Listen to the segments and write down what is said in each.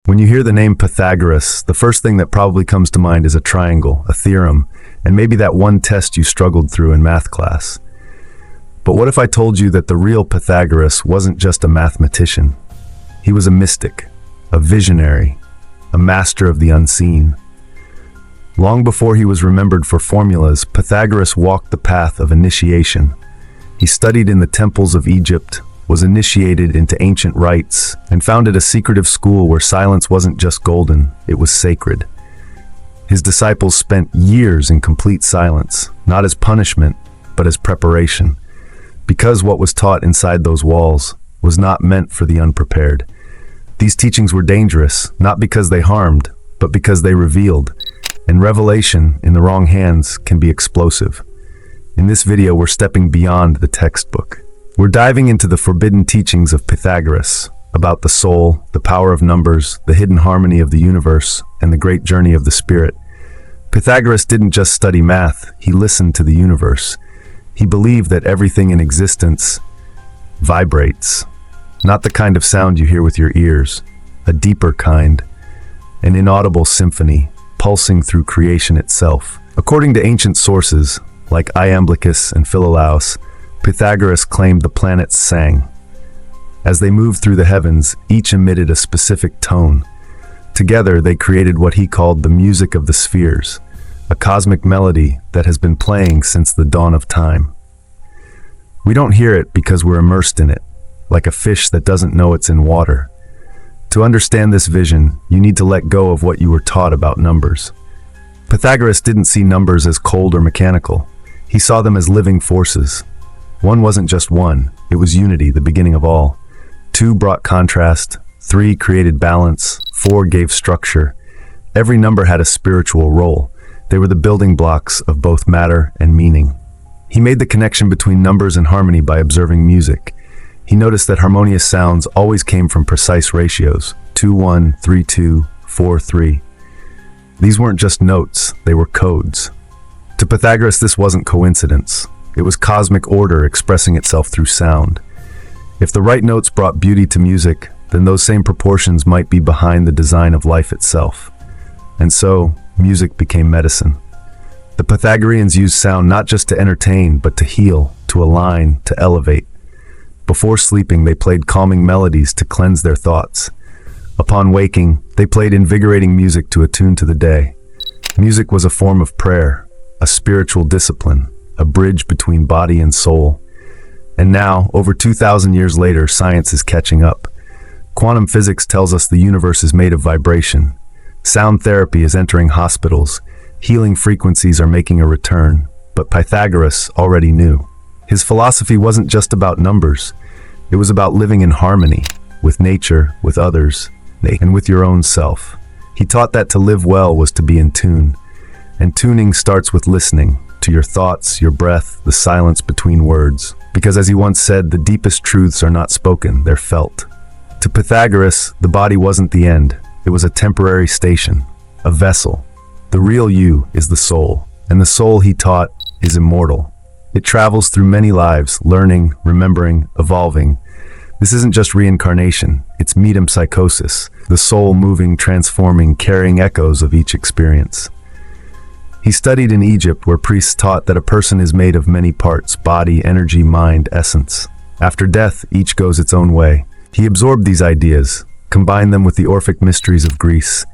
When you hear the name Pythagoras, the first thing that probably comes to mind is a triangle, a theorem, and maybe that one test you struggled through in math class. But what if I told you that the real Pythagoras wasn't just a mathematician? He was a mystic, a visionary, a master of the unseen. Long before he was remembered for formulas, Pythagoras walked the path of initiation. He studied in the temples of Egypt, was initiated into ancient rites, and founded a secretive school where silence wasn't just golden, it was sacred. His disciples spent years in complete silence, not as punishment, but as preparation, because what was taught inside those walls was not meant for the unprepared. These teachings were dangerous, not because they harmed, but because they revealed, and revelation in the wrong hands can be explosive. In this video, we're stepping beyond the textbook. We're diving into the forbidden teachings of Pythagoras, about the soul, the power of numbers, the hidden harmony of the universe, and the great journey of the spirit. Pythagoras didn't just study math, he listened to the universe. He believed that everything in existence vibrates, not the kind of sound you hear with your ears, a deeper kind, an inaudible symphony, pulsing through creation itself. According to ancient sources, like Iamblichus and Philolaus, Pythagoras claimed the planets sang. As they moved through the heavens, each emitted a specific tone. Together, they created what he called the music of the spheres, a cosmic melody that has been playing since the dawn of time. We don't hear it because we're immersed in it, like a fish that doesn't know it's in water. To understand this vision, you need to let go of what you were taught about numbers. Pythagoras didn't see numbers as cold or mechanical. He saw them as living forces. One wasn't just one, it was unity, the beginning of all. 2 brought contrast, 3 created balance, 4 gave structure. Every number had a spiritual role. They were the building blocks of both matter and meaning. He made the connection between numbers and harmony by observing music. He noticed that harmonious sounds always came from precise ratios, 2-1, 3-2, 4-3. These weren't just notes, they were codes. To Pythagoras, this wasn't coincidence. It was cosmic order expressing itself through sound. If the right notes brought beauty to music, then those same proportions might be behind the design of life itself. And so, music became medicine. The Pythagoreans used sound not just to entertain, but to heal, to align, to elevate. Before sleeping, they played calming melodies to cleanse their thoughts. Upon waking, they played invigorating music to attune to the day. Music was a form of prayer, a spiritual discipline, a bridge between body and soul. And now, over 2,000 years later, science is catching up. Quantum physics tells us the universe is made of vibration. Sound therapy is entering hospitals. Healing frequencies are making a return. But Pythagoras already knew. His philosophy wasn't just about numbers. It was about living in harmony, with nature, with others, and with your own self. He taught that to live well was to be in tune. And tuning starts with listening to your thoughts, your breath, the silence between words. Because as he once said, the deepest truths are not spoken, they're felt. To Pythagoras, the body wasn't the end. It was a temporary station, a vessel. The real you is the soul, and the soul, he taught, is immortal. It travels through many lives, learning, remembering, evolving. This isn't just reincarnation, it's metempsychosis, the soul moving, transforming, carrying echoes of each experience. He studied in Egypt, where priests taught that a person is made of many parts: body, energy, mind, essence. After death, each goes its own way. He absorbed these ideas, combined them with the Orphic mysteries of Greece,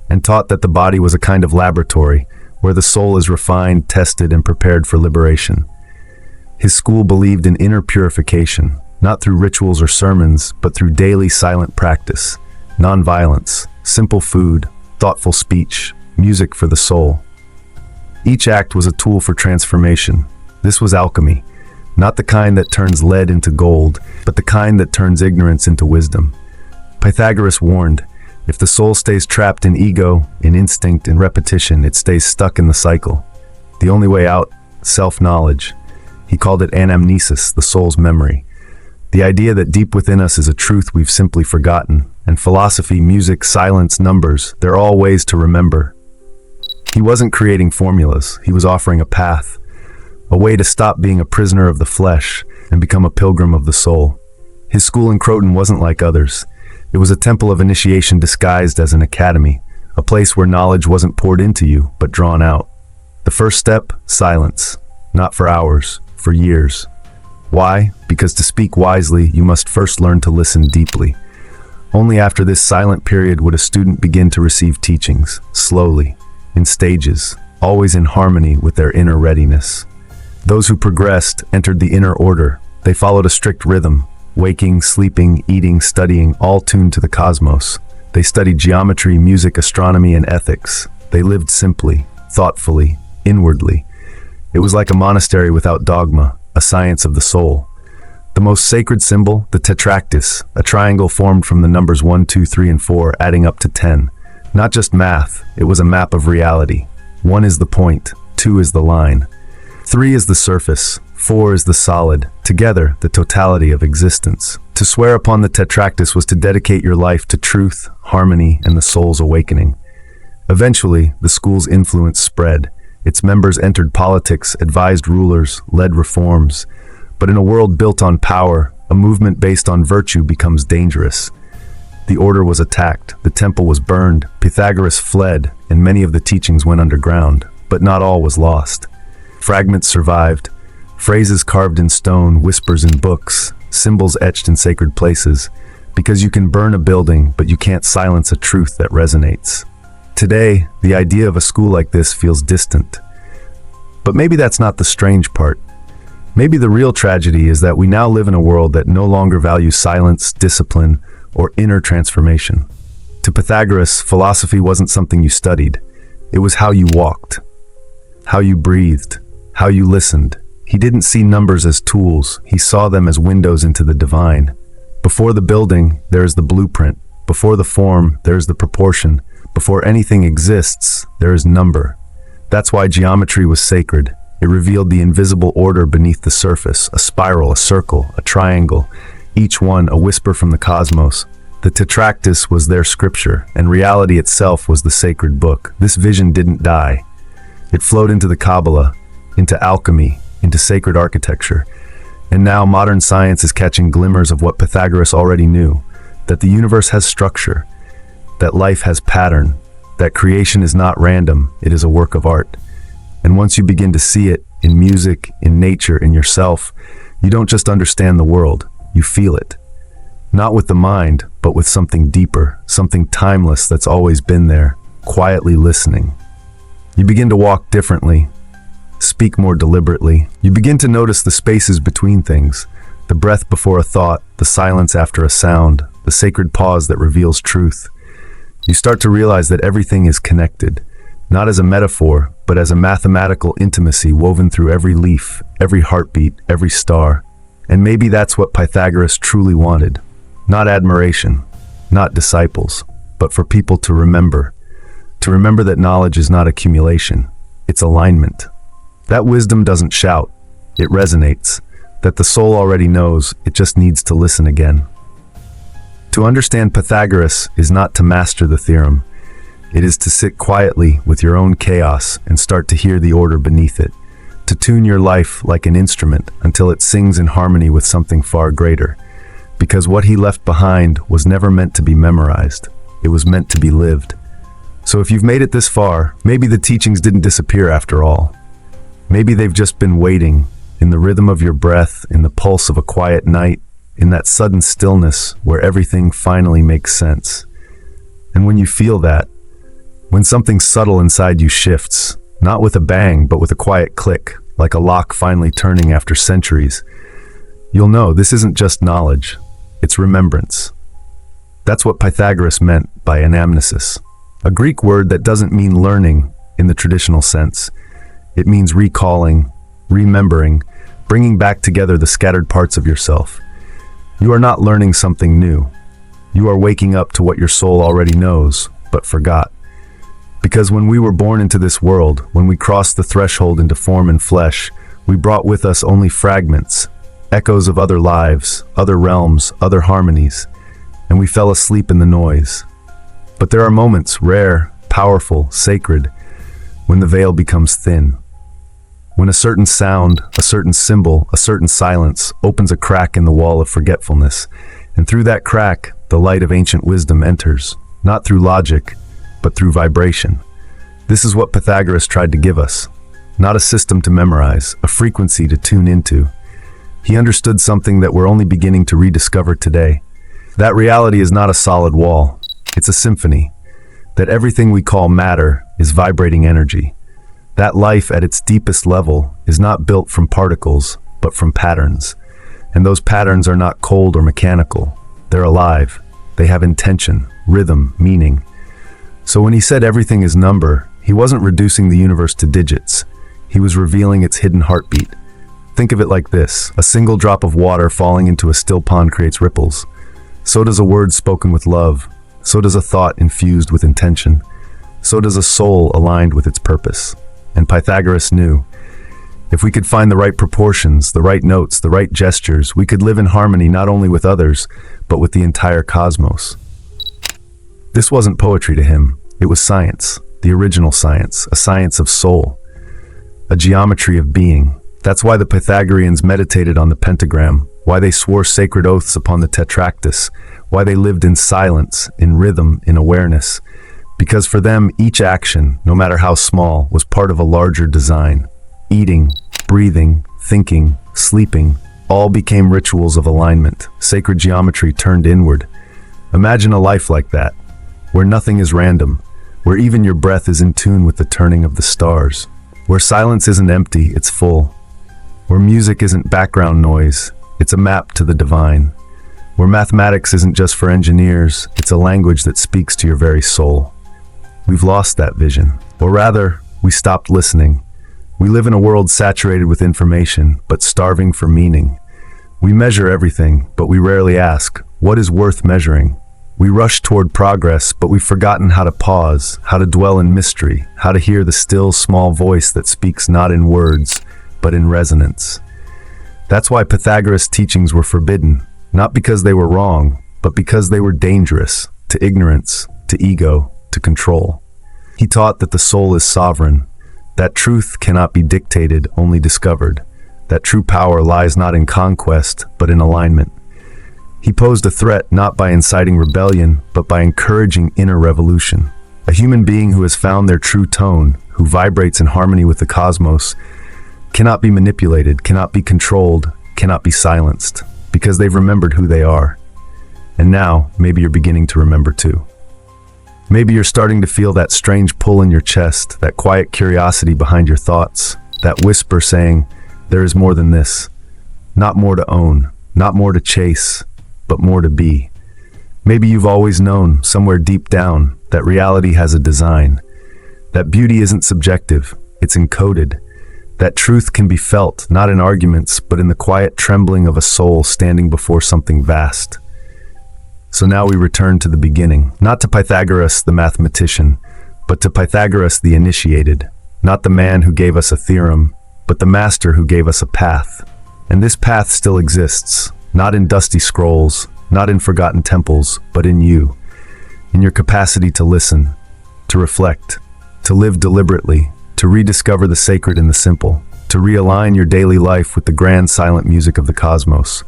and taught that the body was a kind of laboratory, where the soul is refined, tested, and prepared for liberation. His school believed in inner purification, not through rituals or sermons, but through daily silent practice, non-violence, simple food, thoughtful speech, music for the soul. Each act was a tool for transformation. This was alchemy, not the kind that turns lead into gold, but the kind that turns ignorance into wisdom. Pythagoras warned, if the soul stays trapped in ego, in instinct, in repetition, it stays stuck in the cycle. The only way out, self-knowledge. He called it anamnesis, the soul's memory. The idea that deep within us is a truth we've simply forgotten. And philosophy, music, silence, numbers, they're all ways to remember. He wasn't creating formulas, he was offering a path, a way to stop being a prisoner of the flesh and become a pilgrim of the soul. His school in Croton wasn't like others. It was a temple of initiation disguised as an academy, a place where knowledge wasn't poured into you, but drawn out. The first step, silence. Not for hours, for years. Why? Because to speak wisely, you must first learn to listen deeply. Only after this silent period would a student begin to receive teachings, slowly, in stages, always in harmony with their inner readiness. Those who progressed entered the inner order. They followed a strict rhythm, waking, sleeping, eating, studying, all tuned to the cosmos. They studied geometry, music, astronomy, and ethics. They lived simply, thoughtfully, inwardly. It was like a monastery without dogma, a science of the soul. The most sacred symbol, the tetractys, a triangle formed from the numbers 1, 2, 3, and 4, adding up to 10. Not just math, it was a map of reality. 1 is the point, 2 is the line, 3 is the surface, 4 is the solid, together the totality of existence. To swear upon the tetractys was to dedicate your life to truth, harmony, and the soul's awakening. Eventually, the school's influence spread. Its members entered politics, advised rulers, led reforms. But in a world built on power, a movement based on virtue becomes dangerous. The order was attacked, the temple was burned, Pythagoras fled, and many of the teachings went underground. But not all was lost. Fragments survived, phrases carved in stone, whispers in books, symbols etched in sacred places. Because you can burn a building, but you can't silence a truth that resonates. Today, the idea of a school like this feels distant. But maybe that's not the strange part. Maybe the real tragedy is that we now live in a world that no longer values silence, discipline, or inner transformation. To Pythagoras, philosophy wasn't something you studied. It was how you walked, how you breathed, how you listened. He didn't see numbers as tools. He saw them as windows into the divine. Before the building, there is the blueprint. Before the form, there is the proportion. Before anything exists, there is number. That's why geometry was sacred. It revealed the invisible order beneath the surface, a spiral, a circle, a triangle, each one a whisper from the cosmos. The tetractys was their scripture, and reality itself was the sacred book. This vision didn't die. It flowed into the Kabbalah, into alchemy, into sacred architecture. And now modern science is catching glimmers of what Pythagoras already knew, that the universe has structure, that life has pattern, that creation is not random, it is a work of art. And once you begin to see it in music, in nature, in yourself, you don't just understand the world, you feel it. Not with the mind, but with something deeper, something timeless that's always been there, quietly listening. You begin to walk differently, speak more deliberately. You begin to notice the spaces between things, the breath before a thought, the silence after a sound, the sacred pause that reveals truth. You start to realize that everything is connected, not as a metaphor, but as a mathematical intimacy woven through every leaf, every heartbeat, every star. And maybe that's what Pythagoras truly wanted. Not admiration, not disciples, but for people to remember that knowledge is not accumulation, it's alignment. That wisdom doesn't shout, it resonates, that the soul already knows, it just needs to listen again. To understand Pythagoras is not to master the theorem. It is to sit quietly with your own chaos and start to hear the order beneath it, to tune your life like an instrument until it sings in harmony with something far greater. Because what he left behind was never meant to be memorized. It was meant to be lived. So if you've made it this far, maybe the teachings didn't disappear after all. Maybe they've just been waiting, in the rhythm of your breath, in the pulse of a quiet night, in that sudden stillness where everything finally makes sense. And when you feel that, when something subtle inside you shifts, not with a bang, but with a quiet click, like a lock finally turning after centuries, you'll know this isn't just knowledge, it's remembrance. That's what Pythagoras meant by anamnesis, a Greek word that doesn't mean learning in the traditional sense. It means recalling, remembering, bringing back together the scattered parts of yourself. You are not learning something new. You are waking up to what your soul already knows, but forgot. Because when we were born into this world, when we crossed the threshold into form and flesh, we brought with us only fragments, echoes of other lives, other realms, other harmonies, and we fell asleep in the noise. But there are moments, rare, powerful, sacred, when the veil becomes thin. When a certain sound, a certain symbol, a certain silence opens a crack in the wall of forgetfulness, and through that crack, the light of ancient wisdom enters, not through logic, but through vibration. This is what Pythagoras tried to give us. Not a system to memorize, a frequency to tune into. He understood something that we're only beginning to rediscover today. That reality is not a solid wall. It's a symphony. That everything we call matter is vibrating energy. That life at its deepest level is not built from particles, but from patterns. And those patterns are not cold or mechanical. They're alive. They have intention, rhythm, meaning. So when he said everything is number, he wasn't reducing the universe to digits. He was revealing its hidden heartbeat. Think of it like this. A single drop of water falling into a still pond creates ripples. So does a word spoken with love. So does a thought infused with intention. So does a soul aligned with its purpose. And Pythagoras knew, if we could find the right proportions, the right notes, the right gestures, we could live in harmony not only with others, but with the entire cosmos. This wasn't poetry to him. It was science, the original science, a science of soul, a geometry of being. That's why the Pythagoreans meditated on the pentagram, why they swore sacred oaths upon the tetractys, why they lived in silence, in rhythm, in awareness. Because for them, each action, no matter how small, was part of a larger design. Eating, breathing, thinking, sleeping, all became rituals of alignment, sacred geometry turned inward. Imagine a life like that, where nothing is random, where even your breath is in tune with the turning of the stars, where silence isn't empty, it's full, where music isn't background noise, it's a map to the divine, where mathematics isn't just for engineers, it's a language that speaks to your very soul. We've lost that vision, or rather, we stopped listening. We live in a world saturated with information, but starving for meaning. We measure everything, but we rarely ask, what is worth measuring? We rush toward progress, but we've forgotten how to pause, how to dwell in mystery, how to hear the still, small voice that speaks not in words, but in resonance. That's why Pythagoras' teachings were forbidden, not because they were wrong, but because they were dangerous to ignorance, to ego, to control. He taught that the soul is sovereign, that truth cannot be dictated, only discovered, that true power lies not in conquest, but in alignment. He posed a threat not by inciting rebellion, but by encouraging inner revolution. A human being who has found their true tone, who vibrates in harmony with the cosmos, cannot be manipulated, cannot be controlled, cannot be silenced, because they've remembered who they are. And now, maybe you're beginning to remember too. Maybe you're starting to feel that strange pull in your chest, that quiet curiosity behind your thoughts, that whisper saying, there is more than this. Not more to own, not more to chase, but more to be. Maybe you've always known, somewhere deep down, that reality has a design, that beauty isn't subjective, it's encoded, that truth can be felt, not in arguments, but in the quiet trembling of a soul standing before something vast. So now we return to the beginning, not to Pythagoras the mathematician, but to Pythagoras the initiated, not the man who gave us a theorem, but the master who gave us a path. And this path still exists, not in dusty scrolls, not in forgotten temples, but in you, in your capacity to listen, to reflect, to live deliberately, to rediscover the sacred in the simple, to realign your daily life with the grand silent music of the cosmos.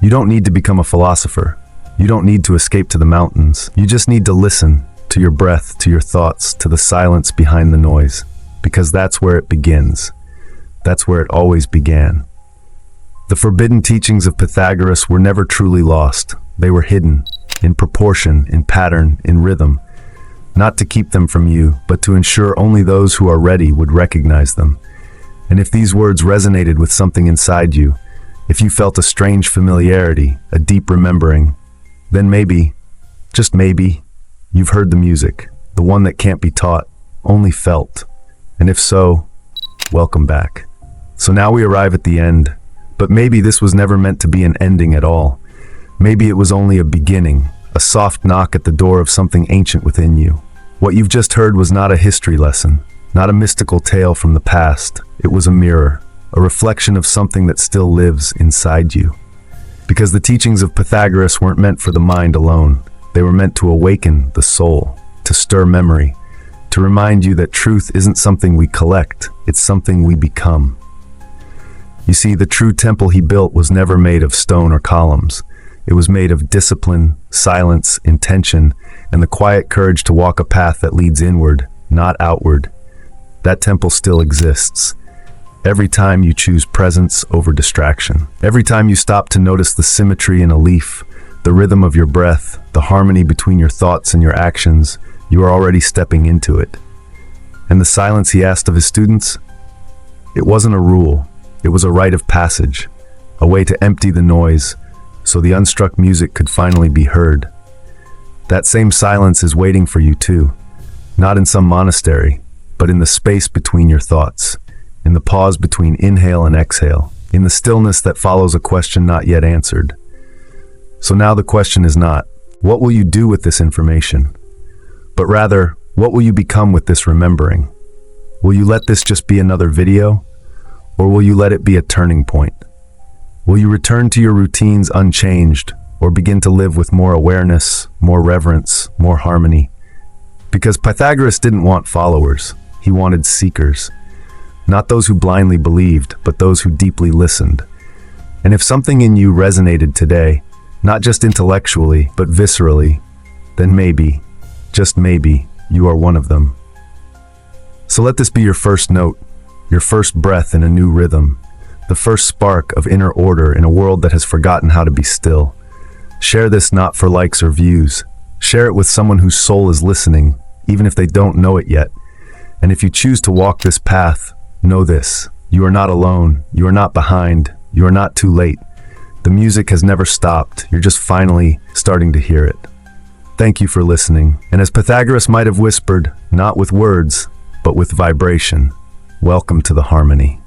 You don't need to become a philosopher. You don't need to escape to the mountains. You just need to listen to your breath, to your thoughts, to the silence behind the noise, because that's where it begins. That's where it always began. The forbidden teachings of Pythagoras were never truly lost. They were hidden, in proportion, in pattern, in rhythm, not to keep them from you, but to ensure only those who are ready would recognize them. And if these words resonated with something inside you, if you felt a strange familiarity, a deep remembering, then maybe, just maybe, you've heard the music, the one that can't be taught, only felt. And if so, welcome back. So now we arrive at the end, but maybe this was never meant to be an ending at all. Maybe it was only a beginning, a soft knock at the door of something ancient within you. What you've just heard was not a history lesson, not a mystical tale from the past. It was a mirror, a reflection of something that still lives inside you. Because the teachings of Pythagoras weren't meant for the mind alone. They were meant to awaken the soul, to stir memory, to remind you that truth isn't something we collect, it's something we become. You see, the true temple he built was never made of stone or columns. It was made of discipline, silence, intention, and the quiet courage to walk a path that leads inward, not outward. That temple still exists. Every time you choose presence over distraction. Every time you stop to notice the symmetry in a leaf, the rhythm of your breath, the harmony between your thoughts and your actions, you are already stepping into it. And the silence he asked of his students? It wasn't a rule. It was a rite of passage, a way to empty the noise so the unstruck music could finally be heard. That same silence is waiting for you too, not in some monastery, but in the space between your thoughts, in the pause between inhale and exhale, in the stillness that follows a question not yet answered. So now the question is not, what will you do with this information? But rather, what will you become with this remembering? Will you let this just be another video? Or will you let it be a turning point? Will you return to your routines unchanged, or begin to live with more awareness, more reverence, more harmony? Because Pythagoras didn't want followers, he wanted seekers. Not those who blindly believed, but those who deeply listened. And if something in you resonated today, not just intellectually, but viscerally, then maybe, just maybe, you are one of them. So let this be your first note, your first breath in a new rhythm, the first spark of inner order in a world that has forgotten how to be still. Share this not for likes or views. Share it with someone whose soul is listening, even if they don't know it yet. And if you choose to walk this path, know this: you are not alone, you are not behind, you are not too late. The music has never stopped, you're just finally starting to hear it. Thank you for listening, and as Pythagoras might have whispered, not with words, but with vibration, welcome to the harmony.